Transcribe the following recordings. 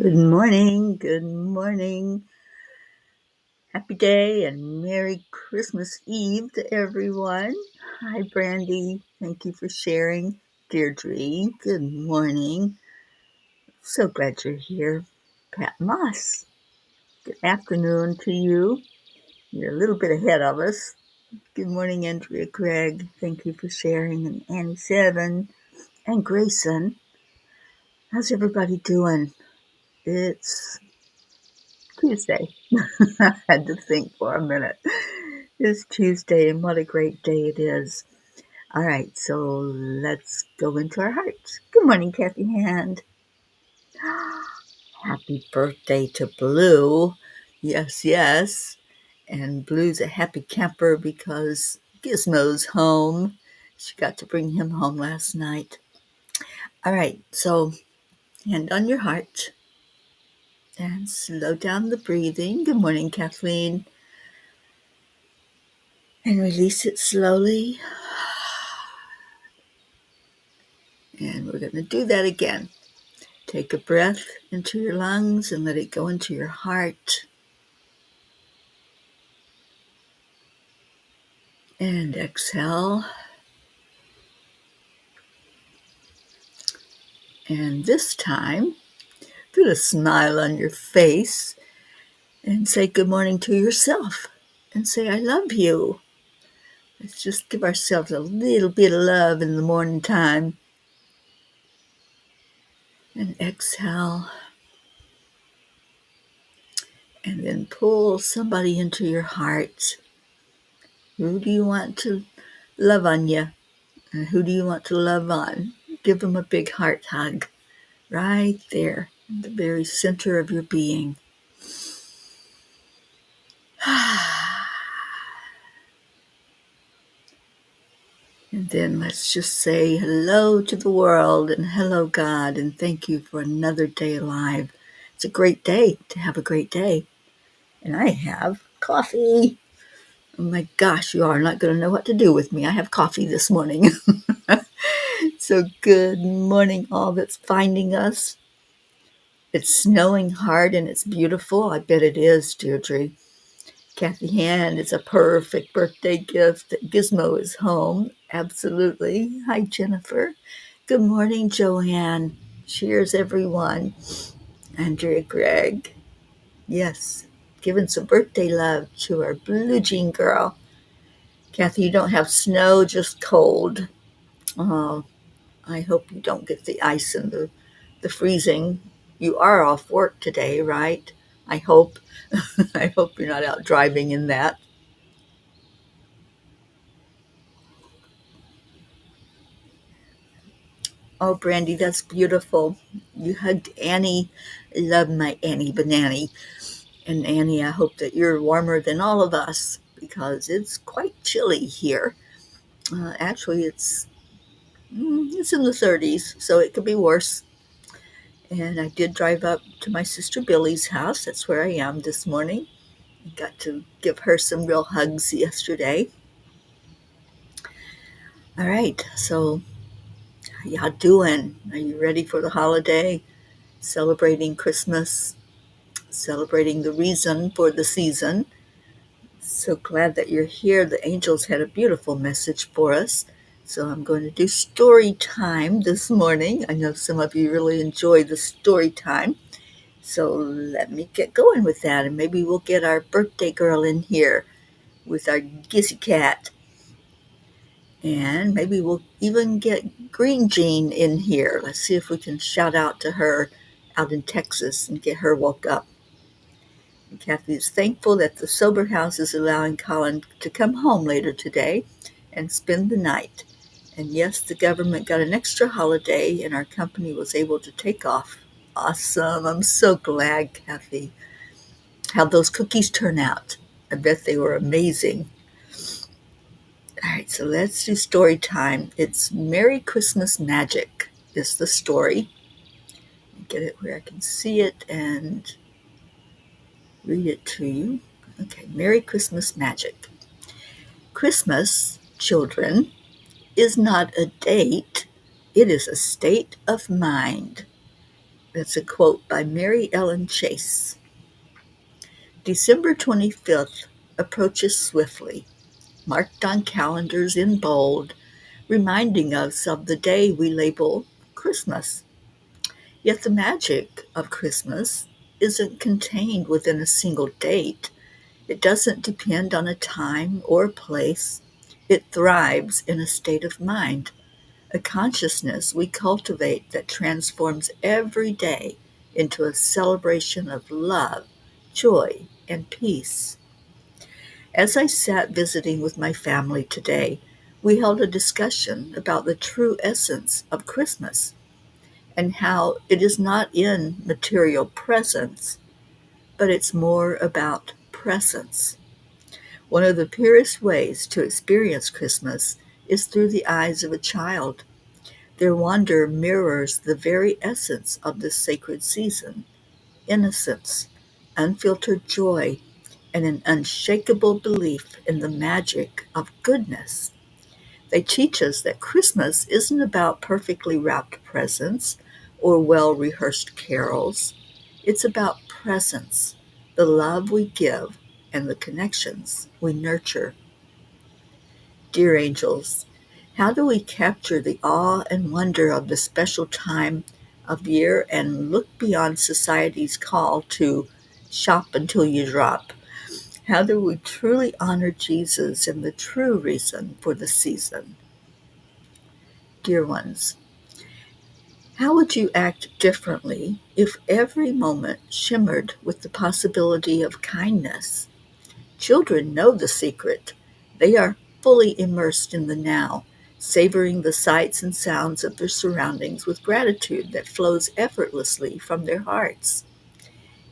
Good morning. Good morning. Happy day and Merry Christmas Eve to everyone. Hi, Brandy. Thank you for sharing. Deirdre, good morning. So glad you're here. Pat Moss, good afternoon to you. You're a little bit ahead of us. Good morning, Andrea Craig. Thank you for sharing. And Annie Seven and Grayson. How's everybody doing? It's Tuesday. I had to think for a minute. It's Tuesday, and what a great day it is. All right, so let's go into our hearts. Good morning, Kathy Hand. Happy birthday to Blue. Yes, yes. And Blue's a happy camper because Gizmo's home. She got to bring him home last night. All right, so hand on your heart and slow down the breathing. Good morning, Kathleen. And release it slowly. And we're going to do that again. Take a breath into your lungs and let it go into your heart. And exhale. And this time, put a smile on your face and say good morning to yourself. And say, I love you. Let's just give ourselves a little bit of love in the morning time. And exhale. And then pull somebody into your heart. Who do you want to love on you? And who do you want to love on? Give them a big heart hug right there in the very center of your being. And then let's just say hello to the world and hello, God, and thank you for another day alive. It's a great day to have a great day. And I have coffee. Oh my gosh, you are not going to know what to do with me. I have coffee this morning. So good morning, all that's finding us. It's snowing hard and it's beautiful. I bet it is, Deirdre. Kathy Hand, it's a perfect birthday gift that Gizmo is home. Absolutely. Hi, Jennifer. Good morning, Joanne. Cheers, everyone. Andrea Gregg. Yes, giving some birthday love to our blue jean girl. Kathy, you don't have snow, just cold. Oh, I hope you don't get the ice and the freezing. You are off work today, right? I hope. I hope you're not out driving in that. Oh, Brandy, that's beautiful. You hugged Annie. I love my Annie Banani. And Annie, I hope that you're warmer than all of us because it's quite chilly here. Actually, it's in the 30s, so it could be worse. And I did drive up to my sister Billy's house. That's where I am this morning. I got to give her some real hugs yesterday. All right, so how y'all doing? Are you ready for the holiday? Celebrating Christmas? Celebrating the reason for the season. So glad that you're here. The angels had a beautiful message for us. So I'm going to do story time this morning. I know some of you really enjoy the story time. So let me get going with that. And maybe we'll get our birthday girl in here with our Gizzy cat. And maybe we'll even get Green Jean in here. Let's see if we can shout out to her out in Texas and get her woke up. And Kathy is thankful that the sober house is allowing Colin to come home later today and spend the night. And yes, the government got an extra holiday and our company was able to take off. Awesome. I'm so glad, Kathy. How'd those cookies turn out? I bet they were amazing. All right, so let's do story time. It's Merry Christmas Magic is the story. Get it where I can see it and read it to you. Okay, Merry Christmas Magic. Christmas, children, is not a date, it is a state of mind. That's a quote by Mary Ellen Chase. December 25th approaches swiftly, marked on calendars in bold, reminding us of the day we label Christmas. Yet the magic of Christmas isn't contained within a single date. It doesn't depend on a time or place. It thrives in a state of mind, a consciousness we cultivate that transforms every day into a celebration of love, joy, and peace. As I sat visiting with my family today, we held a discussion about the true essence of Christmas and how it is not in material presence, but it's more about presence. One of the purest ways to experience Christmas is through the eyes of a child. Their wonder mirrors the very essence of this sacred season: innocence, unfiltered joy, and an unshakable belief in the magic of goodness. They teach us that Christmas isn't about perfectly wrapped presents or well rehearsed carols. It's about presence, the love we give, and the connections we nurture. Dear angels, how do we capture the awe and wonder of this special time of year and look beyond society's call to shop until you drop? How do we truly honor Jesus and the true reason for the season? Dear ones, how would you act differently if every moment shimmered with the possibility of kindness? Children know the secret. They are fully immersed in the now, savoring the sights and sounds of their surroundings with gratitude that flows effortlessly from their hearts.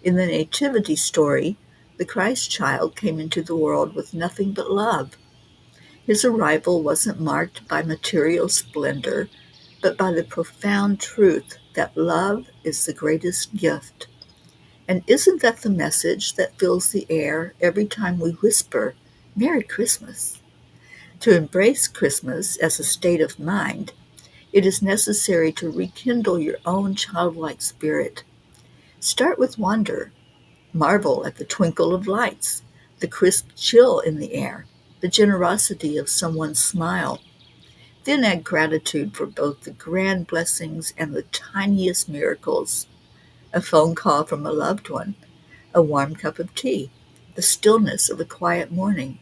In the Nativity story, the Christ child came into the world with nothing but love. His arrival wasn't marked by material splendor, but by the profound truth that love is the greatest gift. And isn't that the message that fills the air every time we whisper, "Merry Christmas"? To embrace Christmas as a state of mind, it is necessary to rekindle your own childlike spirit. Start with wonder. Marvel at the twinkle of lights, the crisp chill in the air, the generosity of someone's smile. Then add gratitude for both the grand blessings and the tiniest miracles: a phone call from a loved one, a warm cup of tea, the stillness of a quiet morning.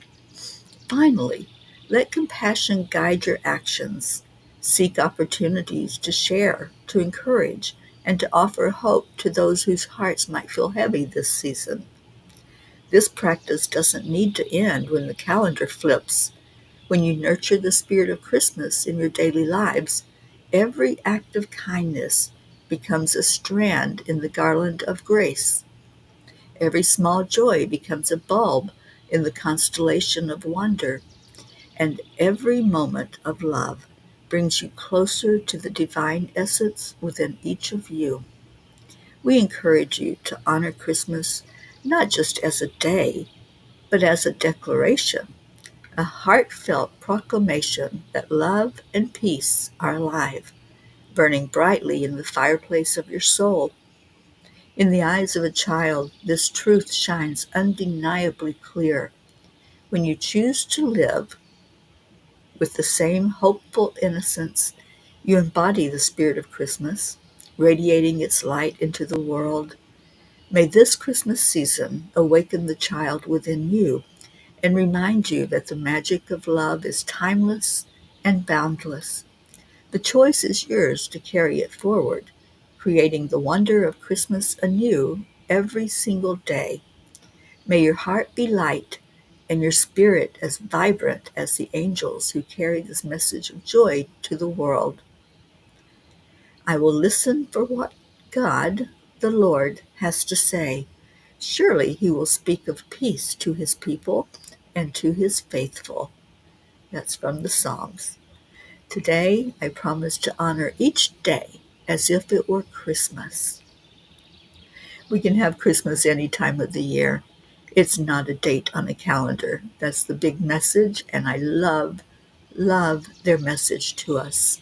Finally, let compassion guide your actions. Seek opportunities to share, to encourage, and to offer hope to those whose hearts might feel heavy this season. This practice doesn't need to end when the calendar flips. When you nurture the spirit of Christmas in your daily lives, every act of kindness becomes a strand in the garland of grace. Every small joy becomes a bulb in the constellation of wonder, and every moment of love brings you closer to the divine essence within each of you. We encourage you to honor Christmas not just as a day, but as a declaration, a heartfelt proclamation that love and peace are alive, burning brightly in the fireplace of your soul. In the eyes of a child, this truth shines undeniably clear. When you choose to live with the same hopeful innocence, you embody the spirit of Christmas, radiating its light into the world. May this Christmas season awaken the child within you and remind you that the magic of love is timeless and boundless. The choice is yours to carry it forward, creating the wonder of Christmas anew every single day. May your heart be light and your spirit as vibrant as the angels who carry this message of joy to the world. I will listen for what God, the Lord, has to say. Surely he will speak of peace to his people and to his faithful. That's from the Psalms. Today, I promise to honor each day as if it were Christmas. We can have Christmas any time of the year. It's not a date on a calendar. That's the big message, and I love their message to us.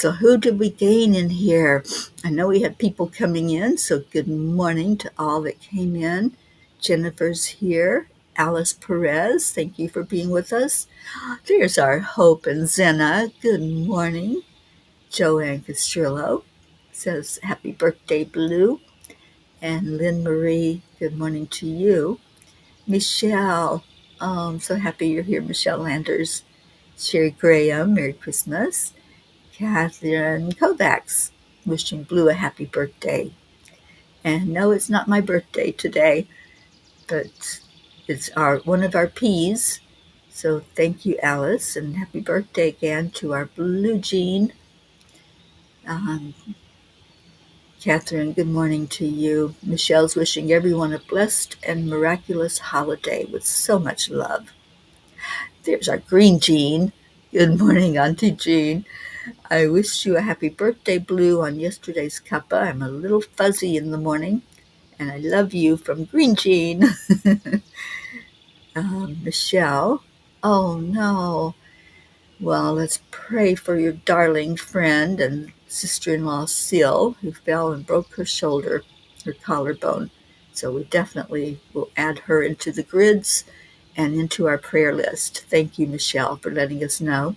So who did we gain in here? I know we had people coming in, so good morning to all that came in. Jennifer's here. Alice Perez, thank you for being with us. There's our Hope and Zena. Good morning. Joanne Castrillo says, happy birthday, Blue. And Lynn Marie, good morning to you. Michelle, I'm so happy you're here, Michelle Landers. Sherry Graham, Merry Christmas. Catherine Kovacs, wishing Blue a happy birthday. And no, it's not my birthday today, but it's one of our P's. So thank you, Alice, and happy birthday again to our Blue Jean. Catherine, good morning to you. Michelle's wishing everyone a blessed and miraculous holiday with so much love. There's our Green Jean. Good morning, Auntie Jean. I wish you a happy birthday, Blue, on yesterday's CUPPA. I'm a little fuzzy in the morning, and I love you from Green Jean. Michelle. Oh, no. Well, let's pray for your darling friend and sister-in-law, Sil, who fell and broke her shoulder, her collarbone. So we definitely will add her into the grids and into our prayer list. Thank you, Michelle, for letting us know.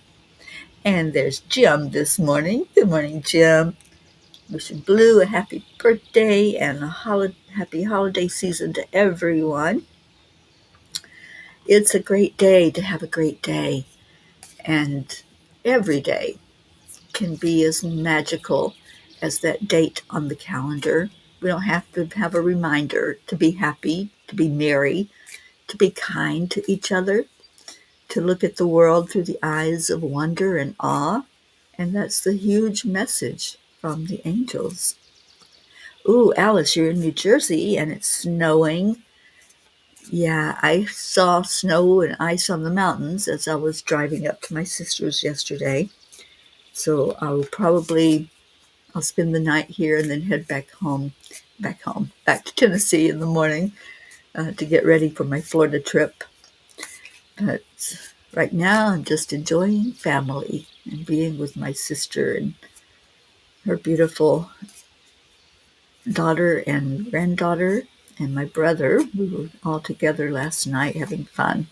And there's Jim this morning. Good morning, Jim. Wishing Blue a happy birthday and a happy holiday season to everyone. It's a great day to have a great day. And every day can be as magical as that date on the calendar. We don't have to have a reminder to be happy, to be merry, to be kind to each other, to look at the world through the eyes of wonder and awe. And that's the huge message from the angels. Ooh, Alice, you're in New Jersey and it's snowing. Yeah, I saw snow and ice on the mountains as I was driving up to my sister's yesterday. So I'll spend the night here and then head back to Tennessee in the morning to get ready for my Florida trip. But right now I'm just enjoying family and being with my sister and her beautiful daughter and granddaughter and my brother. We were all together last night having fun.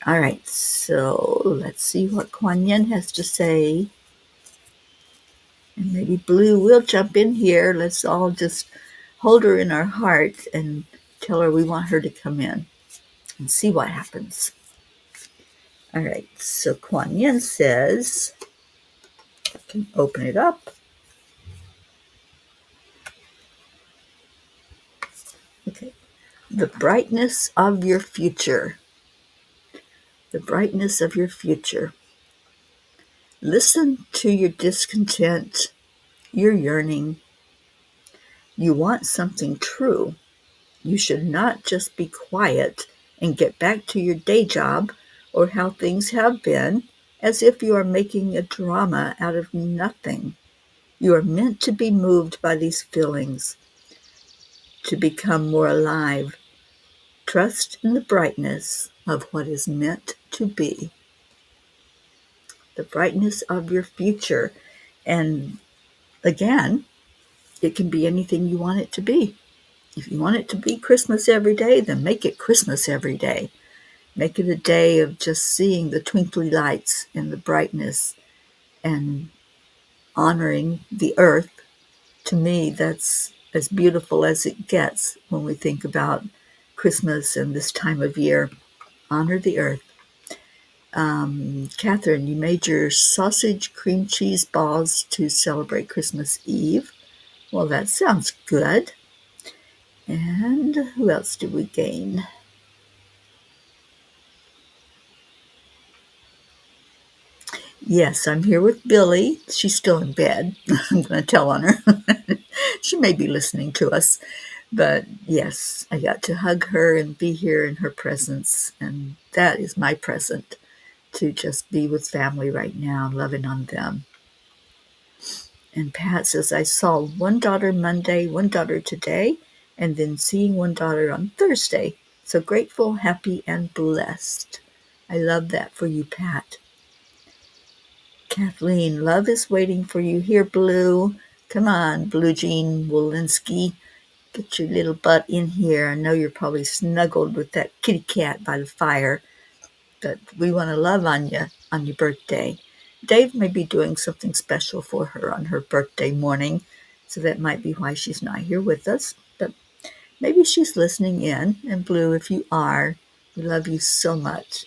All right, so let's see what Kuan Yin has to say. And maybe Blue will jump in here. Let's all just hold her in our heart and tell her we want her to come in and see what happens. All right, so Kuan Yin says, I can open it up. Okay, the brightness of your future. The brightness of your future. Listen to your discontent, your yearning. You want something true. You should not just be quiet and get back to your day job or how things have been, as if you are making a drama out of nothing. You are meant to be moved by these feelings, to become more alive. Trust in the brightness of what is meant to be. The brightness of your future. And again, it can be anything you want it to be. If you want it to be Christmas every day, then make it Christmas every day. Make it a day of just seeing the twinkly lights and the brightness and honoring the earth. To me, that's as beautiful as it gets when we think about Christmas and this time of year. Honor the earth. Catherine, you made your sausage cream cheese balls to celebrate Christmas Eve. Well, that sounds good. And who else did we gain? Yes, I'm here with Billy. She's still in bed. I'm going to tell on her. She may be listening to us. But yes, I got to hug her and be here in her presence. And that is my present, to just be with family right now, loving on them. And Pat says, I saw one daughter Monday, one daughter today, and then seeing one daughter on Thursday. So grateful, happy, and blessed. I love that for you, Pat. Kathleen, love is waiting for you here, Blue. Come on, Blue Jean Walensky. Get your little butt in here. I know you're probably snuggled with that kitty cat by the fire, but we want to love on you on your birthday. Dave may be doing something special for her on her birthday morning, so that might be why she's not here with us. But maybe she's listening in. And Blue, if you are, we love you so much.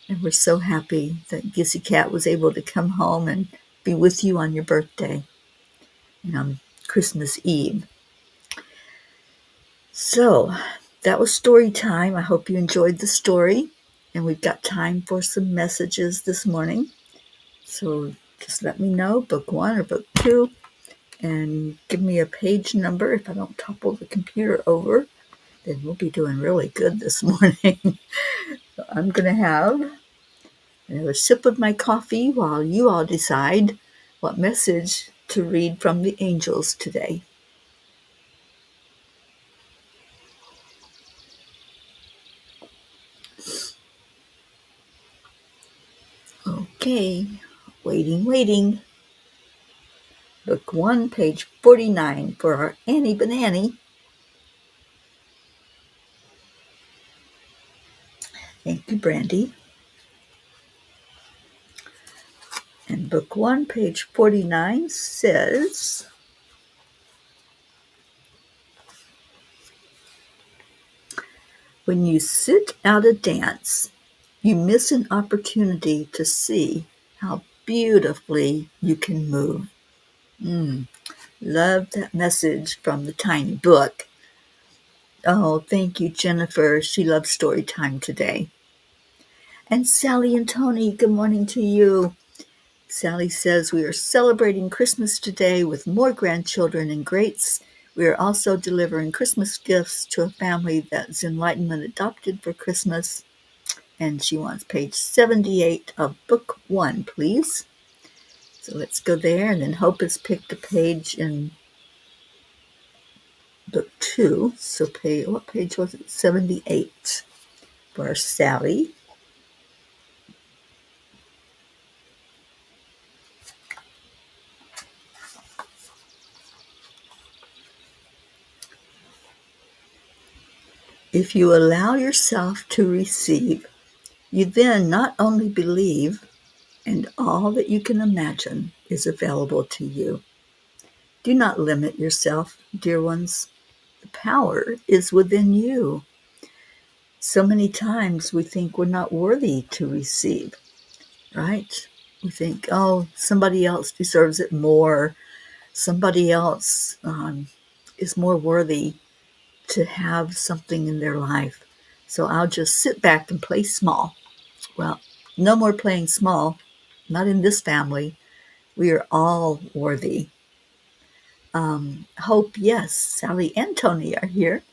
And we're so happy that Gissy Cat was able to come home and be with you on your birthday and on Christmas Eve. So that was story time. I hope you enjoyed the story. And we've got time for some messages this morning. So just let me know, book 1 or book 2, and give me a page number. If I don't topple the computer over, then we'll be doing really good this morning. So I'm going to have another sip of my coffee while you all decide what message to read from the angels today. Okay, waiting. Book 1, page 49 for our Annie Banani. Thank you, Brandy. And book 1, page 49 says, when you sit out a dance, you miss an opportunity to see how beautifully you can move. Love that message from the tiny book. Oh, thank you, Jennifer. She loves story time today. And Sally and Tony, good morning to you. Sally says, we are celebrating Christmas today with more grandchildren and greats. We are also delivering Christmas gifts to a family that Zenlightenment adopted for Christmas. And she wants page 78 of book 1, please. So let's go there. And then Hope has picked a page in book 2. So what page was it? 78 for Sally. If you allow yourself to receive, you then not only believe, and all that you can imagine is available to you. Do not limit yourself, dear ones. The power is within you. So many times we think we're not worthy to receive, right? We think, oh, somebody else deserves it more. Somebody else is more worthy to have something in their life. So I'll just sit back and play small. Well, no more playing small, not in this family. We are all worthy. Hope, yes, Sally and Tony are here,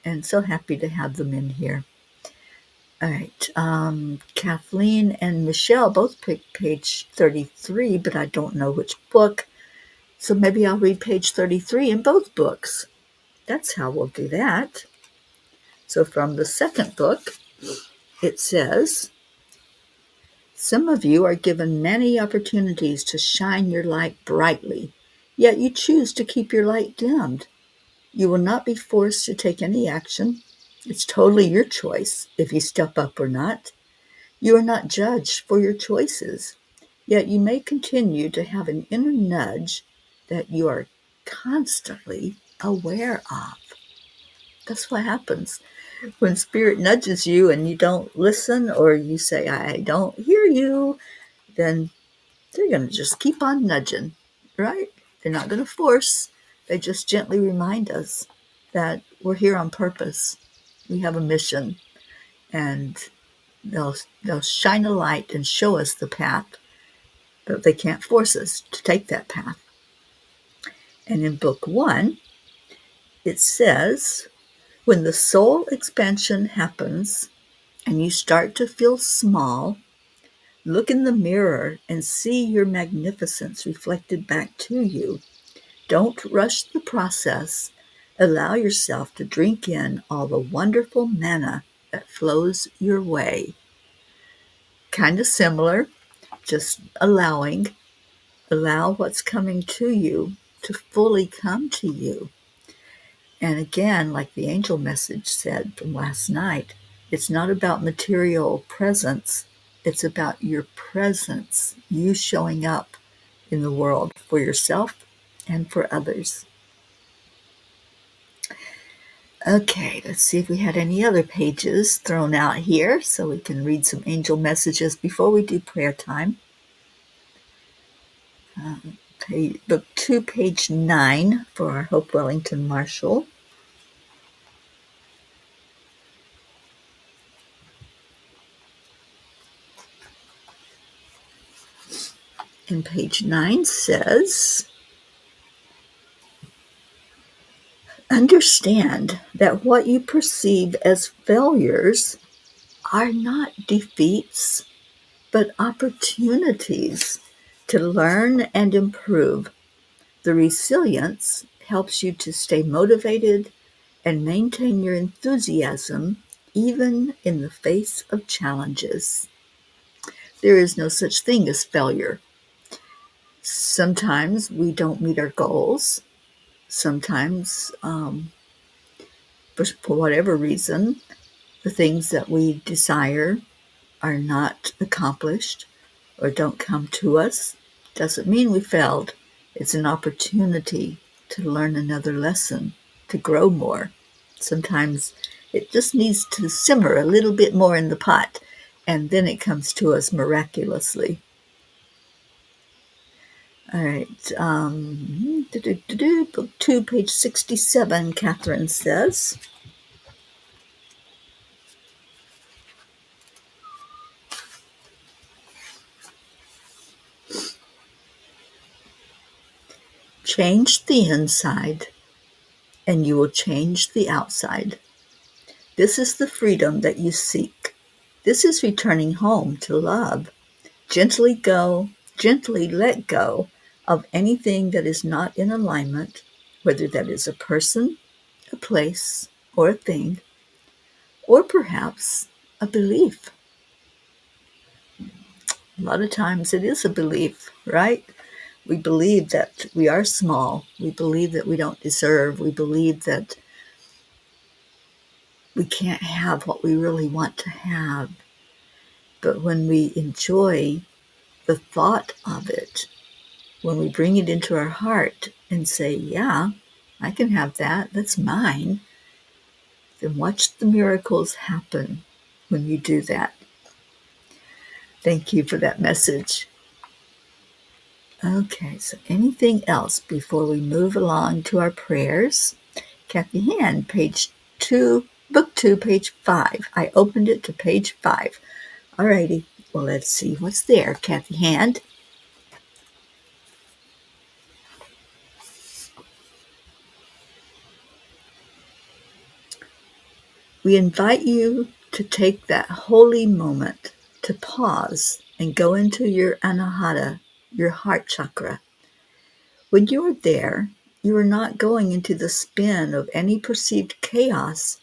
and so happy to have them in here. All right, Kathleen and Michelle both picked page 33, but I don't know which book, so maybe I'll read page 33 in both books. That's how we'll do that. So from the second book, it says, some of you are given many opportunities to shine your light brightly, yet you choose to keep your light dimmed. You will not be forced to take any action. It's totally your choice if you step up or not. You are not judged for your choices, yet you may continue to have an inner nudge that you are constantly aware of. That's what happens when spirit nudges you and you don't listen, or you say, I don't hear you, then they're going to just keep on nudging, right? They're not going to force. They just gently remind us that we're here on purpose. We have a mission, and they'll shine a light and show us the path, but they can't force us to take that path. And in book 1, it says, when the soul expansion happens and you start to feel small, look in the mirror and see your magnificence reflected back to you. Don't rush the process. Allow yourself to drink in all the wonderful manna that flows your way. Kind of similar, just allowing Allow what's coming to you to fully come to you. And again, like the angel message said from last night, it's not about material presence. It's about your presence, you showing up in the world for yourself and for others. Okay, let's see if we had any other pages thrown out here so we can read some angel messages before we do prayer time. Book 2, page 9 for our Hope Wellington Marshall. And page 9 says, understand that what you perceive as failures are not defeats, but opportunities to learn and improve. The resilience helps you to stay motivated and maintain your enthusiasm even in the face of challenges. There is no such thing as failure. Sometimes we don't meet our goals. Sometimes, for whatever reason, the things that we desire are not accomplished or don't come to us. Doesn't mean we failed. It's an opportunity to learn another lesson, to grow more. Sometimes it just needs to simmer a little bit more in the pot, and then it comes to us miraculously. All right. Book 2, page 67, Catherine says, change the inside, and you will change the outside. This is the freedom that you seek. This is returning home to love. Gently let go of anything that is not in alignment, whether that is a person, a place, or a thing, or perhaps a belief. A lot of times it is a belief, right? We believe that we are small. We believe that we don't deserve. We believe that we can't have what we really want to have. But when we enjoy the thought of it, when we bring it into our heart and say, yeah, I can have that, that's mine, then watch the miracles happen when you do that. Thank you for that message. Okay, so anything else before we move along to our prayers? Kathy Hand, page 2, book 2, page 5. I opened it to page 5. Alrighty, well, let's see what's there, Kathy Hand. We invite you to take that holy moment to pause and go into your anahata, your heart chakra. When you are there, you are not going into the spin of any perceived chaos,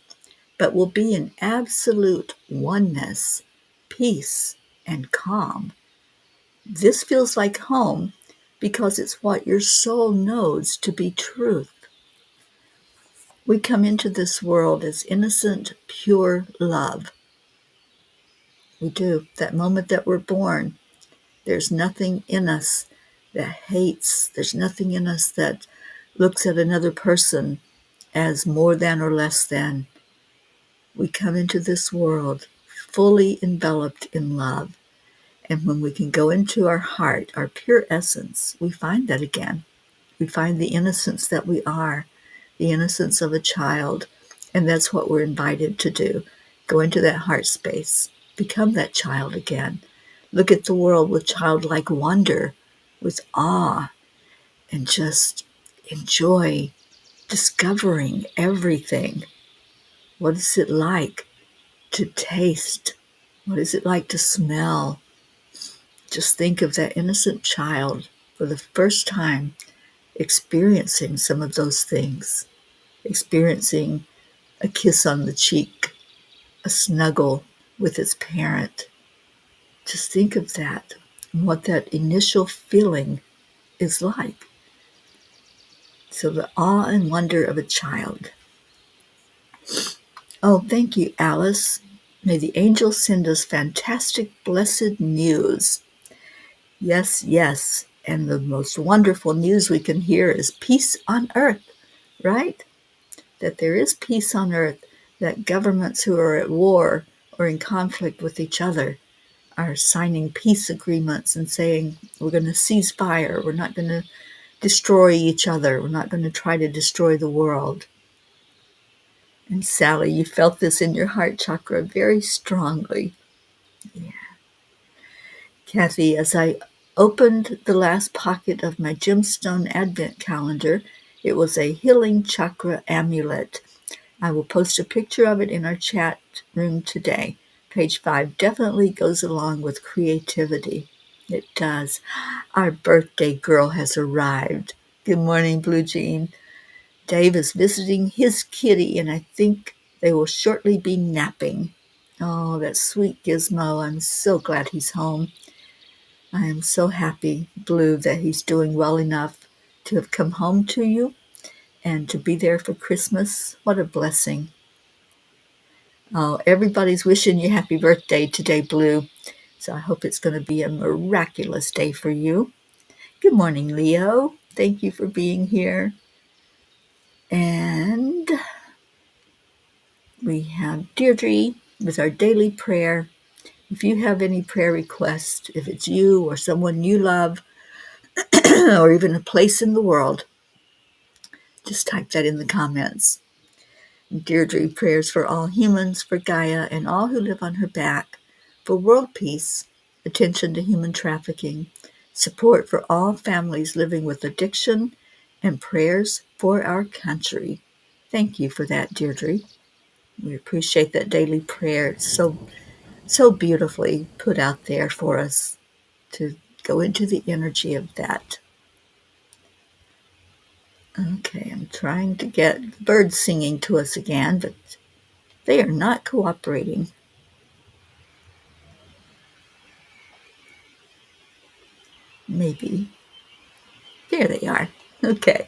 but will be in absolute oneness, peace, and calm. This feels like home because it's what your soul knows to be truth. We come into this world as innocent, pure love. We do. That moment that we're born, there's nothing in us that hates. There's nothing in us that looks at another person as more than or less than. We come into this world fully enveloped in love. And when we can go into our heart, our pure essence, we find that again. We find the innocence that we are, the innocence of a child. And that's what we're invited to do. Go into that heart space. Become that child again. Look at the world with childlike wonder, with awe, and just enjoy discovering everything. What is it like to taste? What is it like to smell? Just think of that innocent child for the first time experiencing some of those things, experiencing a kiss on the cheek, a snuggle with its parent. Just think of that and what that initial feeling is like. So the awe and wonder of a child. Oh, thank you, Alice. May the angels send us fantastic, blessed news. Yes, yes. And the most wonderful news we can hear is peace on earth, right? That there is peace on earth, that governments who are at war or in conflict with each other are signing peace agreements and saying, we're going to cease fire, we're not going to destroy each other, we're not going to try to destroy the world. And Sally, you felt this in your heart chakra very strongly. Yeah. Kathy, as I opened the last pocket of my gemstone advent calendar, it was a healing chakra amulet. I will post a picture of it in our chat room today. Page 5 definitely goes along with creativity. It does. Our birthday girl has arrived. Good morning, Blue Jean. Dave is visiting his kitty, and I think they will shortly be napping. Oh, that sweet Gizmo. I'm so glad he's home. I am so happy, Blue, that he's doing well enough to have come home to you and to be there for Christmas. What a blessing. Oh, everybody's wishing you happy birthday today, Blue. So I hope it's going to be a miraculous day for you. Good morning, Leo. Thank you for being here. And we have Deirdre with our daily prayer. If you have any prayer requests, if it's you or someone you love, or even a place in the world, just type that in the comments. Deirdre prayers for all humans, for Gaia and all who live on her back, for world peace, attention to human trafficking, support for all families living with addiction, and prayers for our country. Thank you for that, Deirdre. We appreciate that daily prayer. It's so beautifully put out there for us to go into the energy of that. Okay, I'm trying to get birds singing to us again, but they are not cooperating. Maybe. There they are. Okay.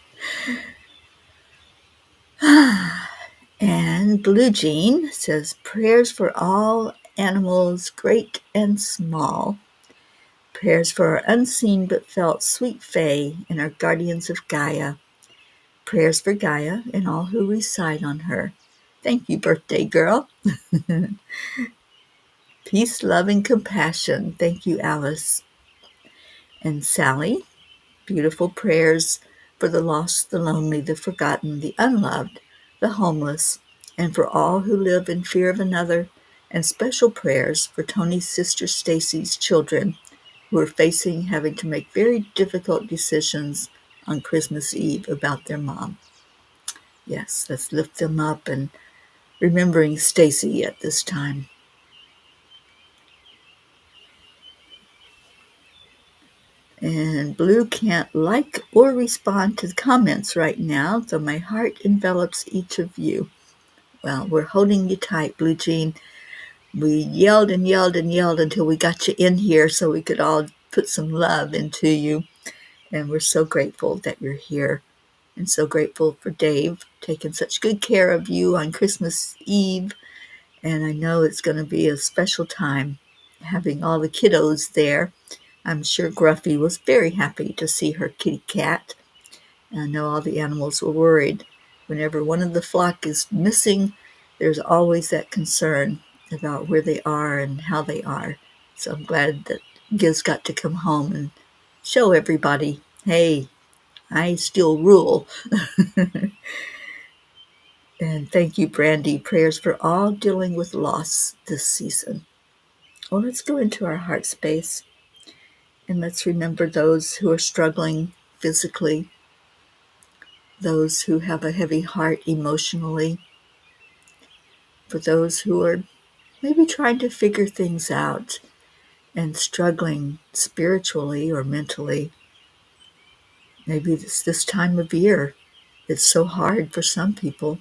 And Blue Jean says, prayers for all animals, great and small. Prayers for our unseen but felt sweet Fae and our guardians of Gaia. Prayers for Gaia and all who reside on her. Thank you, birthday girl. Peace, love, and compassion. Thank you, Alice. And Sally, beautiful prayers for the lost, the lonely, the forgotten, the unloved, the homeless, and for all who live in fear of another, and special prayers for Tony's sister Stacy's children who are facing having to make very difficult decisions on Christmas Eve about their mom. Yes, let's lift them up and remembering Stacy at this time. And Blue can't like or respond to the comments right now, so my heart envelops each of you. Well, we're holding you tight, Blue Jean. We yelled and yelled and yelled until we got you in here so we could all put some love into you. And we're so grateful that you're here. And so grateful for Dave taking such good care of you on Christmas Eve. And I know it's going to be a special time having all the kiddos there. I'm sure Gruffy was very happy to see her kitty cat. And I know all the animals were worried. Whenever one of the flock is missing, there's always that concern about where they are and how they are. So I'm glad that Giz got to come home and show everybody, hey, I still rule. And thank you, Brandy. Prayers for all dealing with loss this season. Well, let's go into our heart space and let's remember those who are struggling physically, those who have a heavy heart emotionally, for those who are maybe trying to figure things out and struggling spiritually or mentally. Maybe it's this time of year. It's so hard for some people.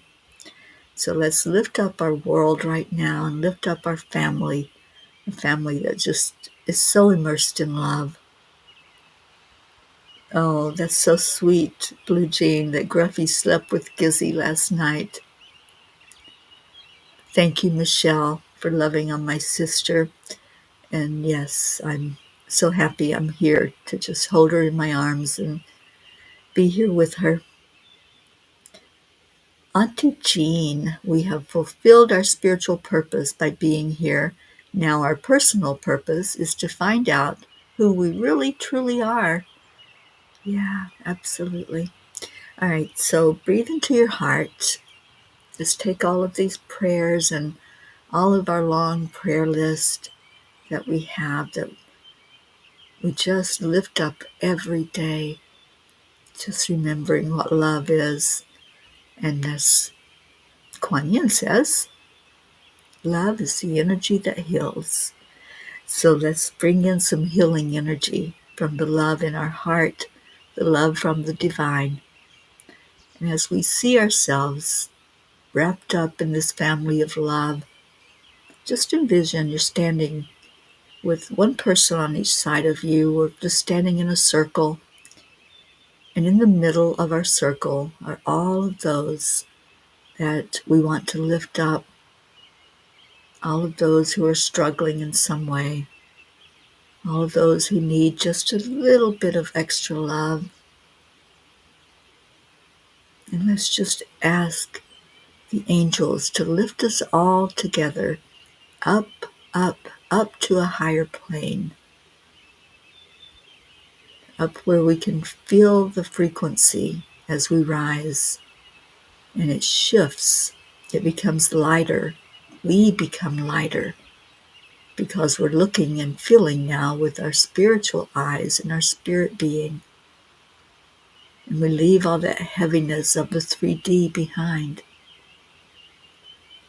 So let's lift up our world right now and lift up our family, a family that just is so immersed in love. Oh, that's so sweet, Blue Jean, that Gruffy slept with Gizzy last night. Thank you, Michelle, for loving on my sister. And yes, I'm so happy I'm here to just hold her in my arms and be here with her. Auntie Jean, we have fulfilled our spiritual purpose by being here. Now our personal purpose is to find out who we really truly are. Yeah, absolutely. All right, so breathe into your heart. Just take all of these prayers and all of our long prayer list that we have that we just lift up every day, just remembering what love is. And as Kuan Yin says, love is the energy that heals. So let's bring in some healing energy from the love in our heart, the love from the divine. And as we see ourselves wrapped up in this family of love, just envision you're standing with one person on each side of you, or just standing in a circle. And in the middle of our circle are all of those that we want to lift up, all of those who are struggling in some way, all of those who need just a little bit of extra love. And let's just ask the angels to lift us all together up, up, up to a higher plane, up where we can feel the frequency as we rise. And it shifts, it becomes lighter. We become lighter because we're looking and feeling now with our spiritual eyes and our spirit being. And we leave all that heaviness of the 3D behind.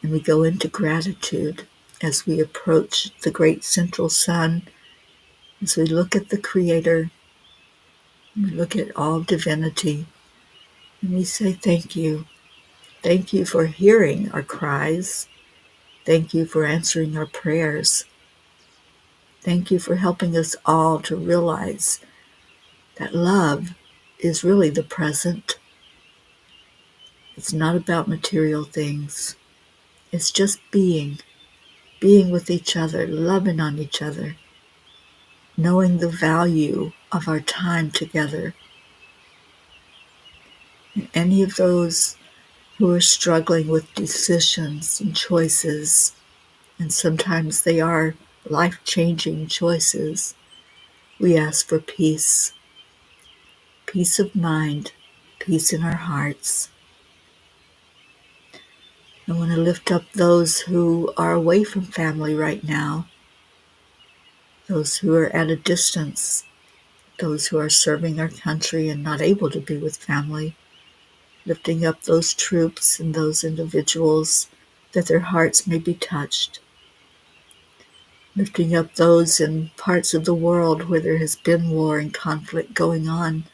And we go into gratitude as we approach the great central sun, as we look at the Creator, we look at all divinity, and we say thank you. Thank you for hearing our cries. Thank you for answering our prayers. Thank you for helping us all to realize that love is really the present. It's not about material things. It's just being with each other, loving on each other, knowing the value of our time together. And any of those who are struggling with decisions and choices, and sometimes they are life-changing choices, we ask for peace, peace of mind, peace in our hearts. I want to lift up those who are away from family right now, those who are at a distance, those who are serving our country and not able to be with family, lifting up those troops and those individuals that their hearts may be touched, lifting up those in parts of the world where there has been war and conflict going on.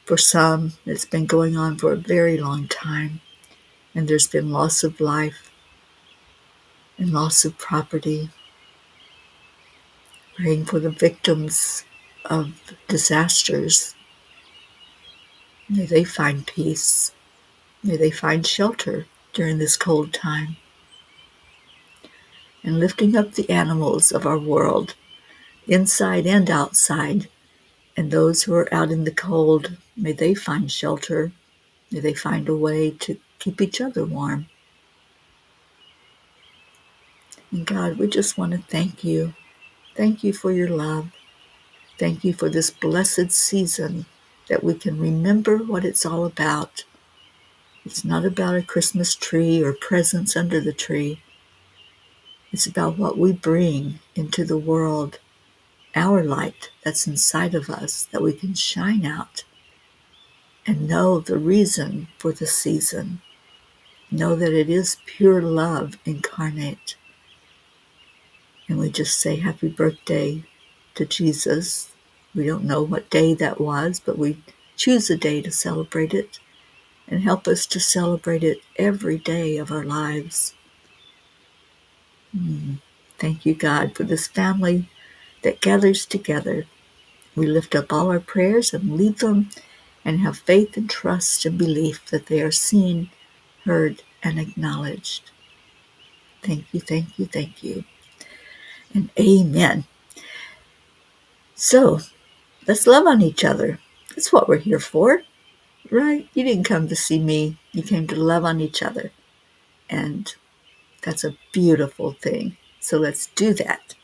For some, it's been going on for a very long time, and there's been loss of life and loss of property. Praying for the victims of disasters. May they find peace. May they find shelter during this cold time. And lifting up the animals of our world, inside and outside, and those who are out in the cold, may they find shelter. May they find a way to keep each other warm. And God, we just want to thank you. Thank you for your love. Thank you for this blessed season that we can remember what it's all about. It's not about a Christmas tree or presents under the tree. It's about what we bring into the world, our light that's inside of us, that we can shine out and know the reason for the season. Know that it is pure love incarnate. And we just say happy birthday to Jesus. We don't know what day that was, but we choose a day to celebrate it, and help us to celebrate it every day of our lives. Thank you, God, for this family that gathers together We lift up all our prayers and leave them and have faith and trust and belief that they are seen, heard, and acknowledged. Thank you, thank you, thank you. And amen. So let's love on each other. That's what we're here for, right? You didn't come to see me. You came to love on each other. And that's a beautiful thing. So let's do that.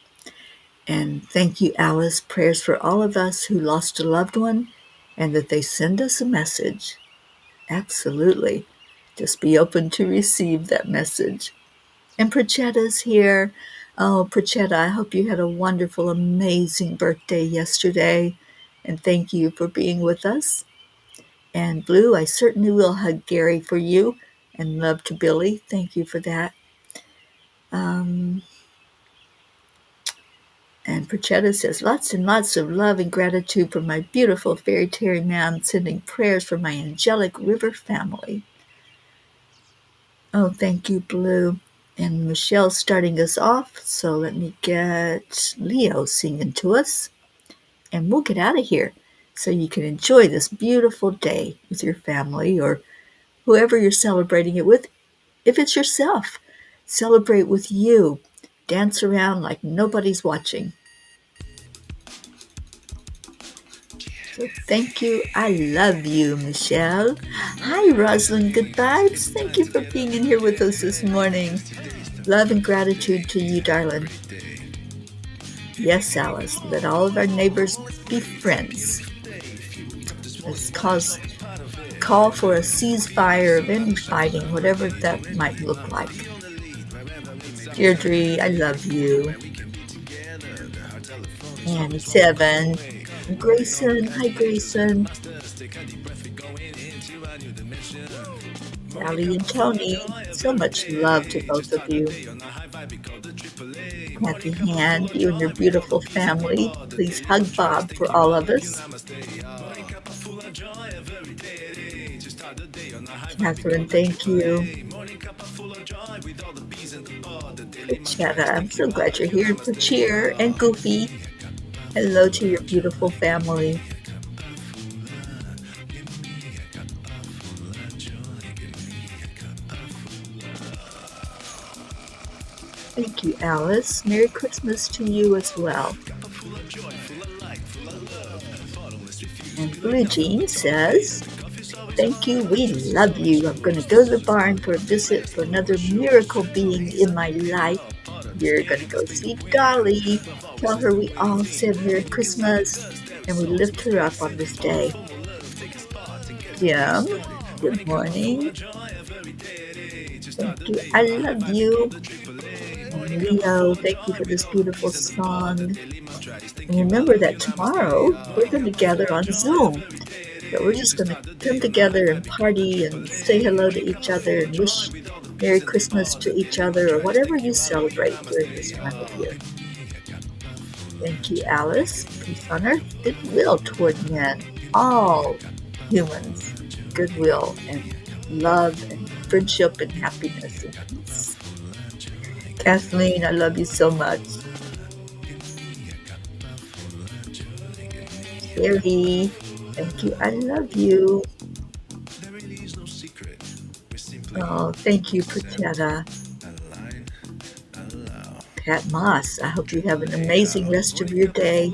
And thank you, Alice. Prayers for all of us who lost a loved one and that they send us a message. Absolutely. Just be open to receive that message. And Prachetta's here. Oh, Prachetta, I hope you had a wonderful, amazing birthday yesterday. And thank you for being with us. And Blue, I certainly will hug Gary for you. And love to Billy. Thank you for that. And Prachetta says, lots and lots of love and gratitude for my beautiful fairy Teri man, sending prayers for my angelic river family. Oh, thank you, Blue. And Michelle's starting us off, so let me get Leo singing to us, and we'll get out of here so you can enjoy this beautiful day with your family or whoever you're celebrating it with. If it's yourself, celebrate with you. Dance around like nobody's watching. So thank you. I love you, Michelle. Hi, Rosalind. Good vibes. Thank you for being in here with us this morning. Love and gratitude to you, darling. Yes, Alice, let all of our neighbors be friends. Let's call for a ceasefire of any fighting, whatever that might look like. Deirdre, I love you. And Seven. Grayson, hi Grayson. Sally and Tony, so much love to both of you. Happy Hand, you and your beautiful family. Please hug Bob for all of us. Catherine, thank you. Chetta, I'm so glad you're here. For Cheer and Goofy, hello to your beautiful family. Thank you, Alice. Merry Christmas to you as well. And Blue Jean says, thank you, we love you. I'm going to go to the barn for a visit for another miracle being in my life. You're going to go see Dolly. Tell her we all said Merry Christmas and we lift her up on this day. Jim, good morning. Thank you. I love you. And Leo, thank you for this beautiful song. And remember that tomorrow we're going to gather on Zoom. So we're just going to come together and party and say hello to each other and wish Merry Christmas to each other or whatever you celebrate during this time of year. Thank you, Alice. Peace on earth, goodwill toward men, all humans, goodwill and love and friendship and happiness and peace. Kathleen, I love you so much. Teri, thank you. I love you. Oh, thank you, Prachetta. Pat Moss, I hope you have an amazing rest of your day.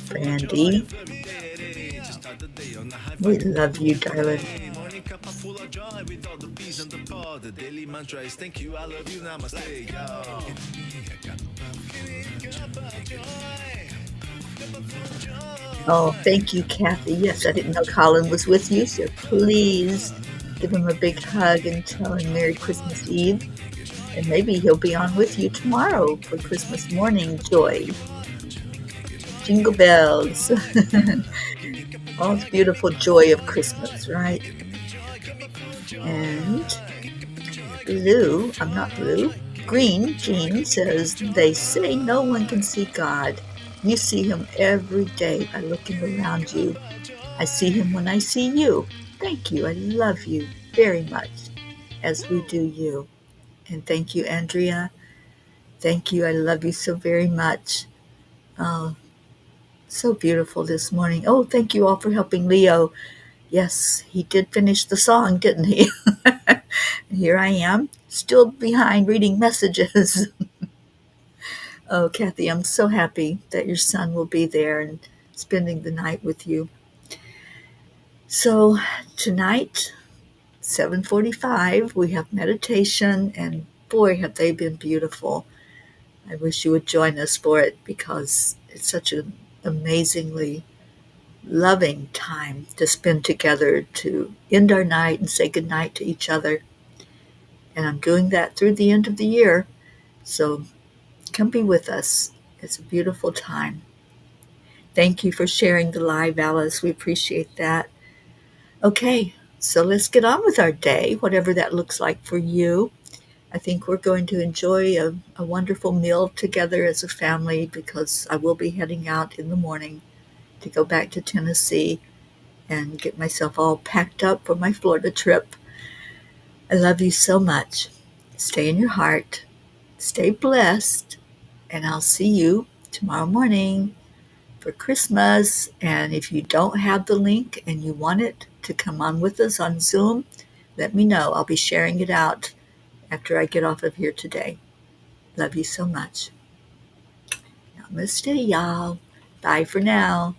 Brandy, we love you, darling. Oh, thank you, Kathy. Yes, I didn't know Colin was with you, so please give him a big hug and tell him Merry Christmas Eve. And maybe he'll be on with you tomorrow for Christmas morning joy. Jingle bells. All the beautiful joy of Christmas, right? And Blue, I'm not Blue, Green Jean says, they say no one can see God. You see him every day by looking around you. I see him when I see you. Thank you. I love you. very much as we do you. And thank you, Andrea. Thank you. I love you so very much. Oh, so beautiful this morning. Oh, thank you all for helping Leo. Yes, he did finish the song, didn't he? Here I am, still behind reading messages. Oh, Kathy, I'm so happy that your son will be there and spending the night with you. So tonight, 7:45, we have meditation, and boy, have they been beautiful. I wish you would join us for it because it's such an amazingly loving time to spend together to end our night and say goodnight to each other. And I'm doing that through the end of the year. So come be with us. It's a beautiful time. Thank you for sharing the live, Alice. We appreciate that. Okay, so let's get on with our day, whatever that looks like for you. I think we're going to enjoy a wonderful meal together as a family because I will be heading out in the morning to go back to Tennessee and get myself all packed up for my Florida trip. I love you so much. Stay in your heart. Stay blessed. And I'll see you tomorrow morning for Christmas. And if you don't have the link and you want it to come on with us on Zoom, let me know. I'll be sharing it out after I get off of here today. Love you so much. Namaste, y'all. Bye for now.